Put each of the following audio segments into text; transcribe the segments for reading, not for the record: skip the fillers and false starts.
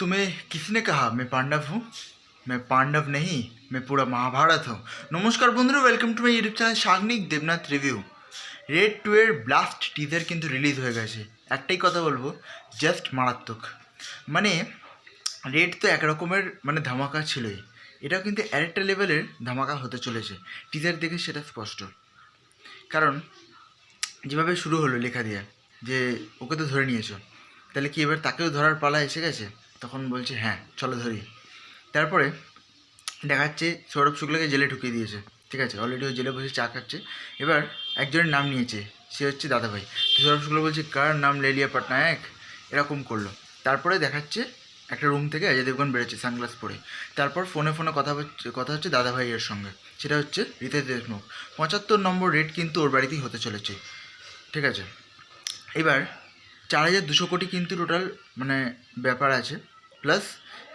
तुम्हें किसने कहा मैं पांडव हूँ? मैं पांडव नहीं, मैं पूरा महाभारत हूँ। নমস্কার বন্ধুরা, welcome to my YouTube channel Sagnik Debnath review. Red 2 এর ব্লাস্ট টিজার কিন্তু রিলিজ হয়ে গেছে। একটাই কথা বলবো, জাস্ট মারাত্মক। মানে রেড তো এক রকমের মানে ধামাকা ছিলই, এটাও কিন্তু আরেকটা লেভেলের ধামাকা হতে চলেছে। টিজার দেখে সেটা স্পষ্ট। কারণ যেভাবে শুরু হলো লেখা দিয়ে যে ওকে তো ধরে নিয়েছো, তাহলে কি এবার তাকেও ধরার পালা এসে গেছে? তখন বলছে হ্যাঁ চলো ধরি। তারপরে দেখাচ্ছে সৌরভ শুক্লাকে জেলে ঢুকিয়ে দিয়েছে, ঠিক আছে, অলরেডি ও জেলে বসে চা খাচ্ছে। এবার একজনের নাম নিয়েছে, সে হচ্ছে দাদাভাই। তো সৌরভ শুক্লা বলছে কার নাম লেলিয়া পাটনায়ক, এরকম করলো। তারপরে দেখাচ্ছে একটা রুম থেকে অজয় দেবগন বেরোচ্ছে সানগ্লাস পরে। তারপর ফোনে কথা হচ্ছে দাদাভাইয়ের সঙ্গে, সেটা হচ্ছে রিতেশ দেশমুখ। 75 নম্বর রেট কিন্তু ওর বাড়িতেই হতে চলেছে, ঠিক আছে। এবার 4200 কোটি কিন্তু টোটাল মানে ব্যাপার আছে, প্লাস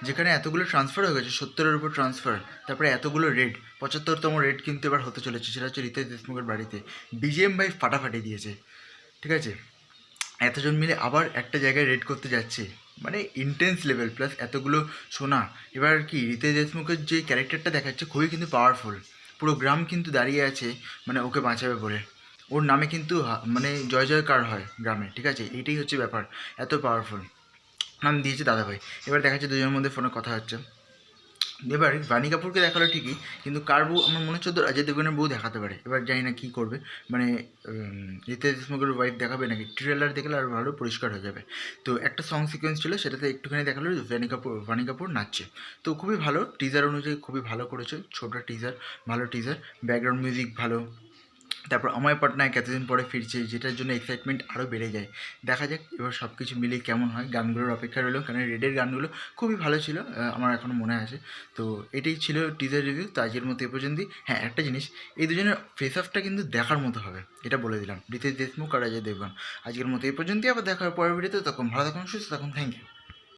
যেখানে এতগুলো ট্রান্সফার হয়ে গেছে, 70-এর উপর ট্রান্সফার, তারপরে এতগুলো রেড, 75তম রেড কিন্তু এবার হতে চলেছে, সেটা হচ্ছে রিতেশ দেশমুখের বাড়িতে। বিজিএম ভাই ফাটাফাটি দিয়েছে, ঠিক আছে। এতজন মিলে আবার একটা জায়গায় রেড করতে যাচ্ছে, মানে ইন্টেন্স লেভেল, প্লাস এতগুলো সোনা। এবার কি রিতেশ দেশমুখের যে ক্যারেক্টারটা দেখাচ্ছে খুবই কিন্তু পাওয়ারফুল। পুরো গ্রাম কিন্তু দাঁড়িয়ে আছে মানে ওকে বাঁচাবে বলে। ওর নামে কিন্তু মানে জয় জয়কার হয় গ্রামে, ঠিক আছে। এইটাই হচ্ছে ব্যাপার, এত পাওয়ারফুল নাম দিয়েছে দাদাভাই। এবার দেখা যাচ্ছে দুজনের মধ্যে ফোনে কথা হচ্ছে। এবার বাণী কাপুরকে দেখালো ঠিকই, কিন্তু কার বউ আমার মনে হচ্ছে ওদের অজয় দেবগনের বউ দেখাতে পারে। এবার জানি না কী করবে, মানে রিতেশ দেশমুখের ওয়াইফ দেখাবে নাকি। ট্রেলার দেখলে আরও ভালো পরিষ্কার হয়ে যাবে। তো একটা সং সিকোয়েন্স ছিল, সেটাতে একটুখানি দেখালো বাণী কাপুর নাচছে। তো খুবই ভালো, টিজার অনুযায়ী খুবই ভালো করেছে, ছোটো টিজার, ভালো টিজার, ব্যাকগ্রাউন্ড মিউজিক ভালো। তারপর অময় পটনায়ক এতদিন পরে ফিরছে, যেটার জন্য এক্সাইটমেন্ট আরও বেড়ে যায়। দেখা যাক এবার সব কিছু মিলিয়ে কেমন হয়। গানগুলোর অপেক্ষা রইল, কারণ রেডের গানগুলো খুবই ভালো ছিল, আমার এখনও মনে আছে। তো এটাই ছিল টিজার রিভিউ। তো আজকের মতো এ পর্যন্তই। হ্যাঁ, একটা জিনিস, এই দুজনের ফেস অফটা কিন্তু দেখার মতো হবে, এটা বলে দিলাম, রিতেশ দেশমুখ আর অজয় দেবগন। আজকের মতো এই পর্যন্তই, আবার দেখা হবে পরের ভিডিওতে। তখন ভালো থাকুন, সুস্থ থাকুন, থ্যাংক ইউ।